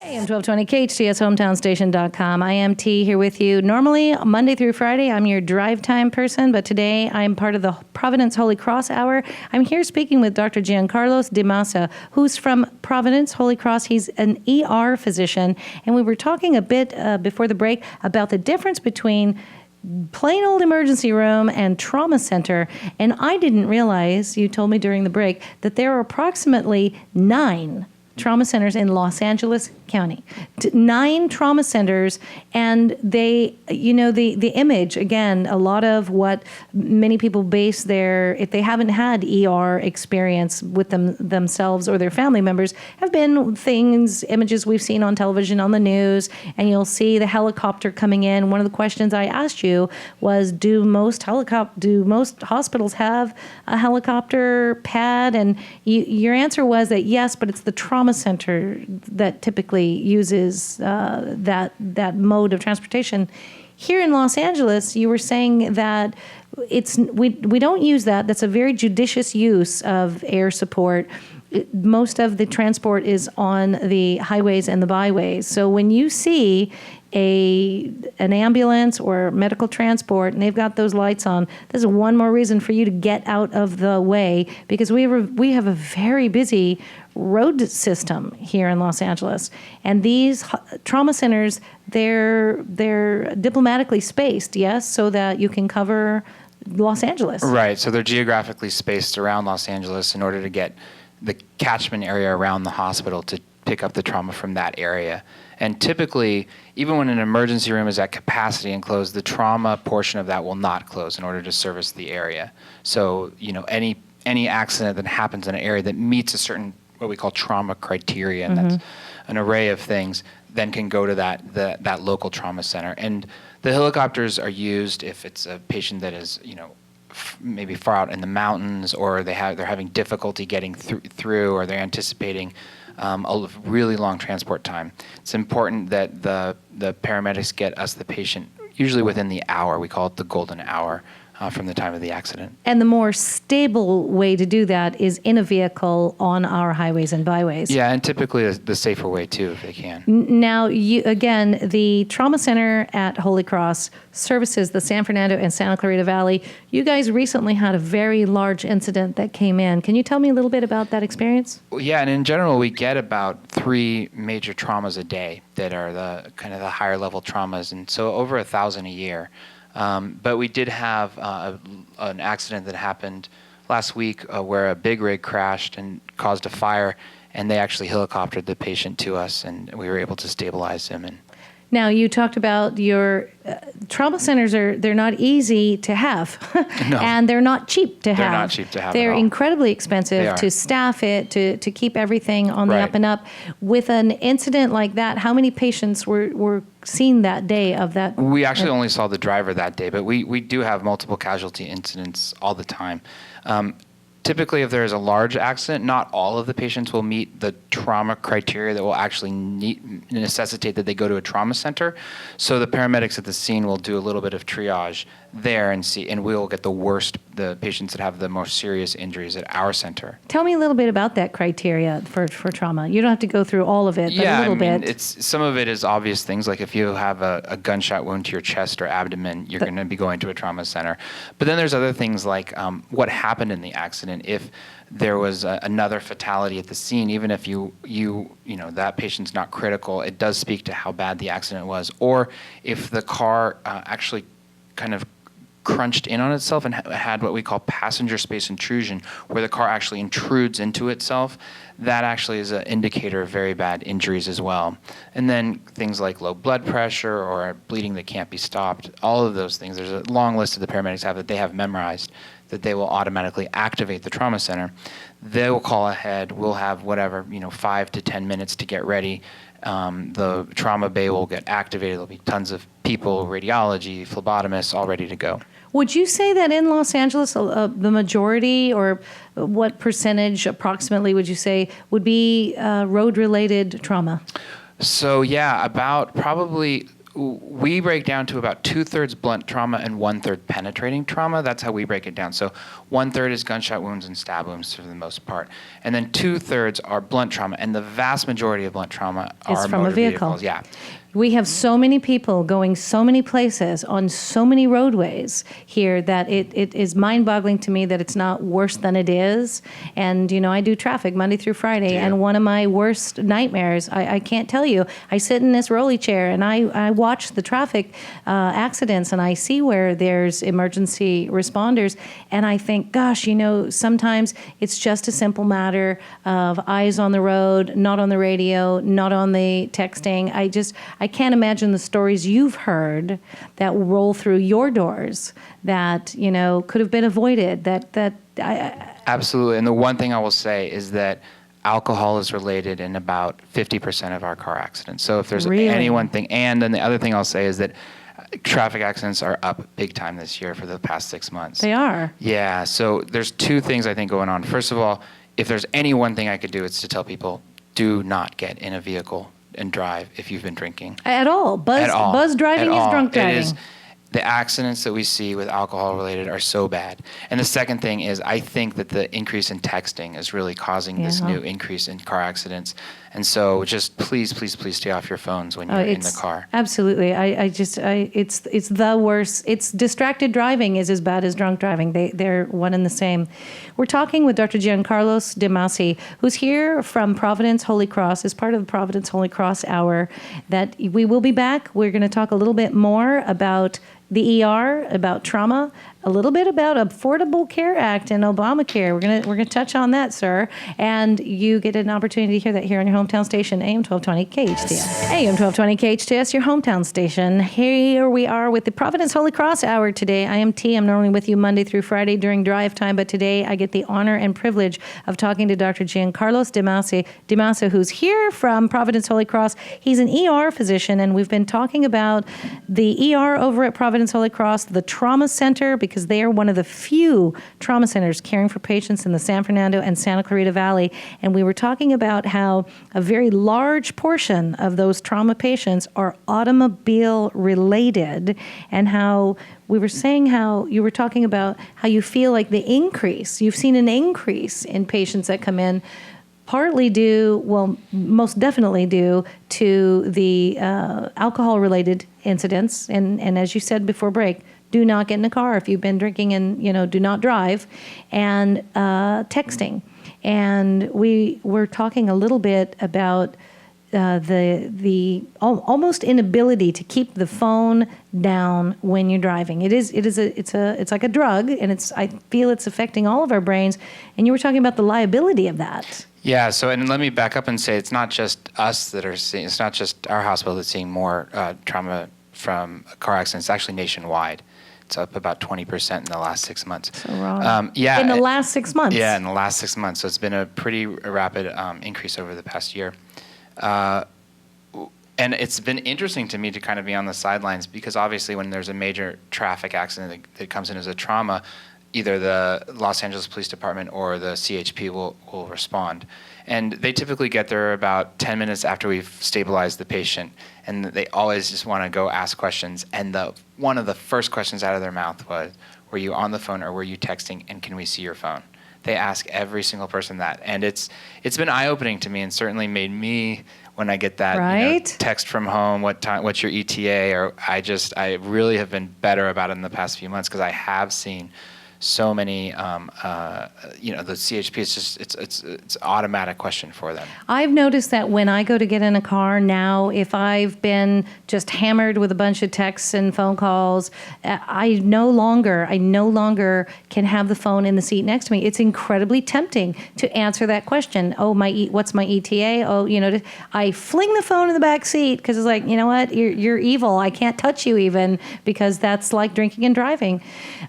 AM 1220 KHTS HometownStation.com. I am T here with you. Normally, Monday through Friday, I'm your drive time person, but today I'm part of the Providence Holy Cross Hour. I'm here speaking with Dr. Giancarlo De Massa, who's from Providence Holy Cross. He's an ER physician, and we were talking a bit before the break about the difference between plain old emergency room and trauma center. And I didn't realize, you told me during the break, that there are approximately 9 trauma centers in Los Angeles County. 9 trauma centers, and they, the image, again, a lot of what many people base if they haven't had ER experience with themselves or their family members, have been images we've seen on television, on the news, and you'll see the helicopter coming in. One of the questions I asked you was, do most hospitals have a helicopter pad? And your answer was that yes, but it's the trauma center that typically uses that mode of transportation. Here in Los Angeles, you were saying that we don't use that. That's a very judicious use of air support. Most of the transport is on the highways and the byways. So when you see an ambulance or medical transport and they've got those lights on, this is one more reason for you to get out of the way, because we have a very busy road system here in Los Angeles. And these trauma centers, they're diplomatically spaced, yes, so that you can cover Los Angeles. Right, so they're geographically spaced around Los Angeles in order to get the catchment area around the hospital to pick up the trauma from that area. And typically, even when an emergency room is at capacity and closed, the trauma portion of that will not close in order to service the area. So, any accident that happens in an area that meets a certain, what we call trauma criteria, and that's an array of things, then can go to that local trauma center. And the helicopters are used if it's a patient that is, maybe far out in the mountains, or they're having difficulty getting through, or they're anticipating a really long transport time. It's important that the paramedics get us the patient usually within the hour. We call it the golden hour from the time of the accident. And the more stable way to do that is in a vehicle on our highways and byways. Yeah, and typically the safer way too, if they can. Now, the trauma center at Holy Cross services the San Fernando and Santa Clarita Valley. You guys recently had a very large incident that came in. Can you tell me a little bit about that experience? Well, yeah, and in general, we get about 3 major traumas a day that are the kind of the higher level traumas, and so over 1,000 a year. But we did have an accident that happened last week where a big rig crashed and caused a fire, and they actually helicoptered the patient to us, and we were able to stabilize him. Now, you talked about your trauma centers they're not easy to have, No. And they're not cheap to have. They're not cheap to have. They're at all. incredibly expensive to staff it, to keep everything on the Right. up and up. With an incident like that, how many patients were seen that day of that? We actually only saw the driver that day, but we do have multiple casualty incidents all the time. Typically, if there is a large accident, not all of the patients will meet the trauma criteria that will actually necessitate that they go to a trauma center. So the paramedics at the scene will do a little bit of triage there and we'll get the patients that have the most serious injuries at our center. Tell me a little bit about that criteria for trauma. You don't have to go through all of it, but a little bit. Some of it is obvious things, like if you have a gunshot wound to your chest or abdomen, you're going to be going to a trauma center. But then there's other things like what happened in the accident. If there was another fatality at the scene, even if that patient's not critical, it does speak to how bad the accident was. Or if the car actually kind of crunched in on itself and had what we call passenger space intrusion, where the car actually intrudes into itself, that actually is an indicator of very bad injuries as well. And then things like low blood pressure or bleeding that can't be stopped, all of those things, there's a long list of the paramedics that they have memorized that they will automatically activate the trauma center. They will call ahead. We'll have 5 to 10 minutes to get ready. The trauma bay will get activated. There'll be tons of people, radiology, phlebotomists, all ready to go. Would you say that in Los Angeles, the majority, or what percentage approximately would you say would be road-related trauma? So yeah, about probably we break down to about 2/3 blunt trauma and 1/3 penetrating trauma. That's how we break it down. So 1/3 is gunshot wounds and stab wounds for the most part. And then 2/3 are blunt trauma. And the vast majority of blunt trauma are from a motor vehicle. vehicles. Yeah. We have so many people going so many places on so many roadways here that it is mind-boggling to me that it's not worse than it is. And, I do traffic Monday through Friday, Yeah. and one of my worst nightmares, I can't tell you, I sit in this rolly chair and I watch the traffic accidents, and I see where there's emergency responders, and I think, gosh, sometimes it's just a simple matter of eyes on the road, not on the radio, not on the texting. I can't imagine the stories you've heard that roll through your doors that, could have been avoided. Absolutely. And the one thing I will say is that alcohol is related in about 50% of our car accidents. So if there's Really? any one thing, and then the other thing I'll say is that traffic accidents are up big time this year for the past 6 months. They are. Yeah. So there's two things I think going on. First of all, if there's any one thing I could do, it's to tell people, do not get in a vehicle and drive if you've been drinking. At all. Buzz driving is drunk driving. The accidents that we see with alcohol related are so bad. And the second thing is I think that the increase in texting is really causing this new increase in car accidents. And so just please stay off your phones when you're in the car. Absolutely. It's the worst. It's distracted driving is as bad as drunk driving. They're one and the same. We're talking with Dr. Giancarlo DeMasi, who's here from Providence Holy Cross as part of the Providence Holy Cross Hour. That we will be back. We're going to talk a little bit more about the ER, about trauma, a little bit about Affordable Care Act and Obamacare. We're gonna touch on that, sir. And you get an opportunity to hear that here on your hometown station, AM 1220 KHTS. AM 1220 KHTS, your hometown station. Here we are with the Providence Holy Cross Hour today. I am T. I'm normally with you Monday through Friday during drive time, but today I get the honor and privilege of talking to Dr. Giancarlo DeMasi, who's here from Providence Holy Cross. He's an ER physician, and we've been talking about the ER over at Providence Holy Cross, the trauma center, because they are one of the few trauma centers caring for patients in the San Fernando and Santa Clarita Valley. And we were talking about how a very large portion of those trauma patients are automobile related, and how we were saying how you were talking about how you feel like you've seen an increase in patients that come in, partly most definitely due to the alcohol-related incidents. And as you said before break, do not get in a car if you've been drinking, and, do not drive, and texting. And we were talking a little bit about the almost inability to keep the phone down when you're driving. It's like a drug, and I feel it's affecting all of our brains. And you were talking about the liability of that. Yeah. So, and let me back up and say, it's not just us that are seeing. It's not just our hospital that's seeing more trauma from car accidents. It's actually nationwide. It's up about 20% in the last 6 months. So wrong. Yeah. In the last 6 months. Yeah, in the last 6 months. So it's been a pretty rapid increase over the past year. And it's been interesting to me to kind of be on the sidelines, because obviously when there's a major traffic accident that comes in as a trauma, either the Los Angeles Police Department or the CHP will respond. And they typically get there about 10 minutes after we've stabilized the patient, and they always just want to go ask questions. And one of the first questions out of their mouth was, were you on the phone or were you texting, and can we see your phone? They ask every single person that. And it's been eye-opening to me, and certainly made me, when I get that text from home, what's your ETA, or I really have been better about it in the past few months, because I have seen so many, the CHP is just, it's automatic question for them. I've noticed that when I go to get in a car now, if I've been just hammered with a bunch of texts and phone calls, I no longer can have the phone in the seat next to me. It's incredibly tempting to answer that question. Oh, what's my ETA? Oh, I fling the phone in the back seat, because it's like, you know what, you're evil. I can't touch you even, because that's like drinking and driving.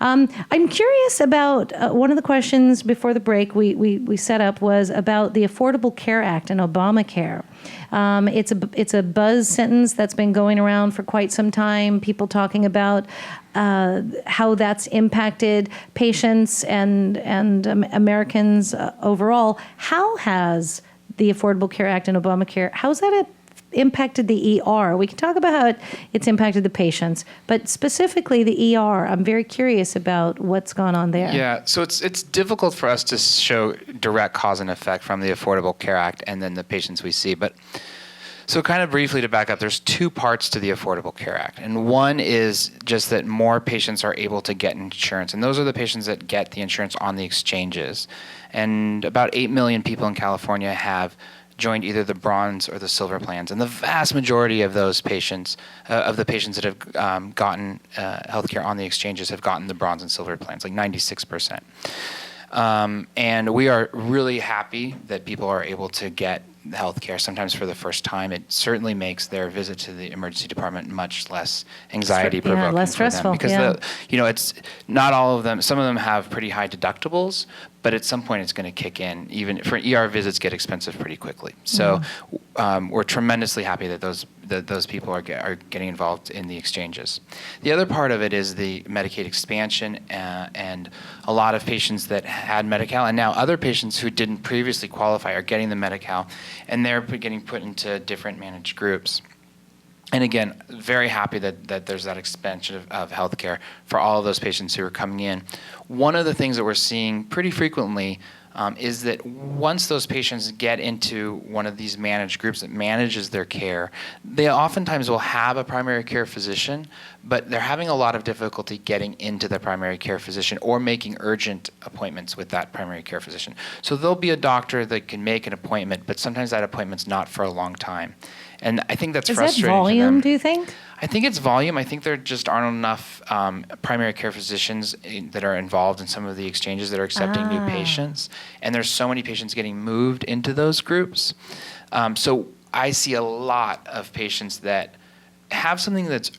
I'm curious about one of the questions before the break we set up was about the Affordable Care Act and Obamacare. It's a buzz sentence that's been going around for quite some time. People talking about how that's impacted patients and Americans overall. How has the Affordable Care Act and Obamacare, how's that impacted the ER? We can talk about how it's impacted the patients, but specifically the ER, I'm very curious about what's gone on there. Yeah, so it's difficult for us to show direct cause and effect from the Affordable Care Act and then the patients we see. But so kind of briefly to back up, there's two parts to the Affordable Care Act. And one is just that more patients are able to get insurance. And those are the patients that get the insurance on the exchanges. And about 8 million people in California have joined either the bronze or the silver plans. And the vast majority of those patients, of the patients that have gotten healthcare on the exchanges have gotten the bronze and silver plans, like 96%. And we are really happy that people are able to get healthcare, sometimes for the first time. It certainly makes their visit to the emergency department much less anxiety-provoking less for stressful, them. Because it's not all of them. Some of them have pretty high deductibles, but at some point it's going to kick in. Even for ER visits, get expensive pretty quickly. So we're tremendously happy that those people are getting involved in the exchanges. The other part of it is the Medicaid expansion, and a lot of patients that had Medi-Cal, and now other patients who didn't previously qualify are getting the Medi-Cal, and they're getting put into different managed groups. And again, very happy that there's that expansion of healthcare for all of those patients who are coming in. One of the things that we're seeing pretty frequently is that once those patients get into one of these managed groups that manages their care, they oftentimes will have a primary care physician, but they're having a lot of difficulty getting into the primary care physician or making urgent appointments with that primary care physician. So there'll be a doctor that can make an appointment, but sometimes that appointment's not for a long time. And I think that's frustrating. Is that volume, do you think? I think it's volume. I think there just aren't enough primary care physicians that are involved in some of the exchanges that are accepting new patients. And there's so many patients getting moved into those groups. So I see a lot of patients that have something that's,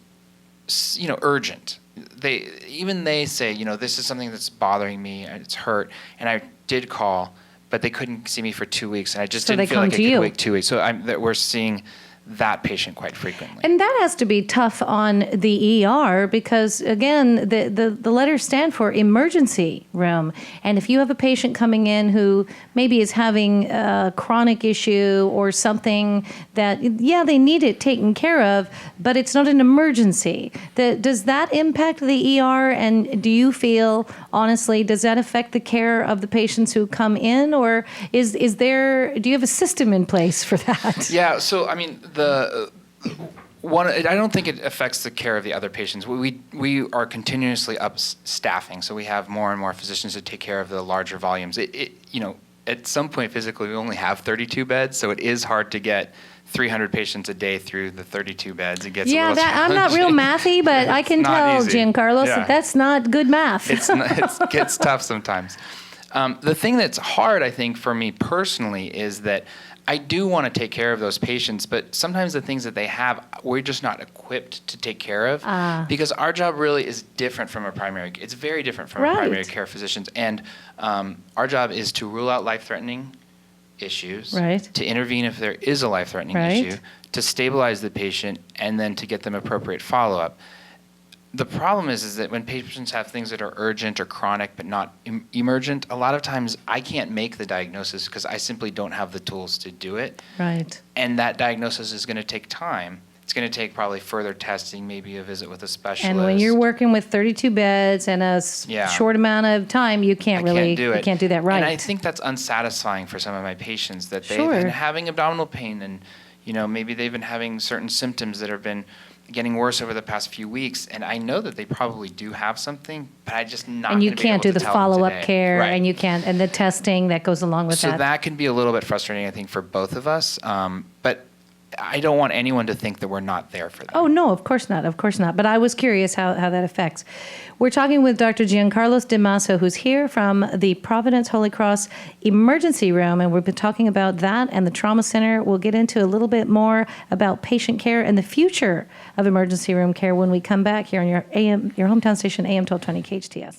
urgent. They say, this is something that's bothering me, it's hurt, and I did call, but they couldn't see me for 2 weeks, and I just didn't feel like I could wait 2 weeks. So we're seeing that patient quite frequently. And that has to be tough on the ER because, again, the letters stand for emergency room. And if you have a patient coming in who maybe is having a chronic issue or something that, they need it taken care of, but it's not an emergency, does that impact the ER? And do you feel, honestly, does that affect the care of the patients who come in? Or do you have a system in place for that? Yeah, so, I don't think it affects the care of the other patients. We are continuously up staffing, so we have more and more physicians to take care of the larger volumes. At some point physically, we only have 32 beds, so it is hard to get 300 patients a day through the 32 beds. It gets a little challenging. I'm not real mathy, but I can tell, Giancarlo, that's not good math. It gets tough sometimes. The thing that's hard, I think, for me personally is that I do want to take care of those patients, but sometimes the things that they have, we're just not equipped to take care of because our job really is different from it's very different from a primary care physician's. And our job is to rule out life-threatening issues, to intervene if there is a life-threatening issue, to stabilize the patient, and then to get them appropriate follow-up. The problem is that when patients have things that are urgent or chronic but not emergent, a lot of times I can't make the diagnosis because I simply don't have the tools to do it. Right. And that diagnosis is going to take time. It's going to take probably further testing, maybe a visit with a specialist. And when you're working with 32 beds and a short amount of time, you can't do that right. And I think that's unsatisfying for some of my patients, that they've been having abdominal pain and maybe they've been having certain symptoms that have been getting worse over the past few weeks, and I know that they probably do have something, but I just not. And you can't do the follow-up care, and you can't, and the testing that goes along with that. So that can be a little bit frustrating, I think, for both of us. But I don't want anyone to think that we're not there for them. Oh, no, of course not. Of course not. But I was curious how that affects. We're talking with Dr. Giancarlo DeMasso, who's here from the Providence Holy Cross Emergency Room, and we've been talking about that and the Trauma Center. We'll get into a little bit more about patient care and the future of emergency room care when we come back here on your hometown station, AM 1220 KHTS.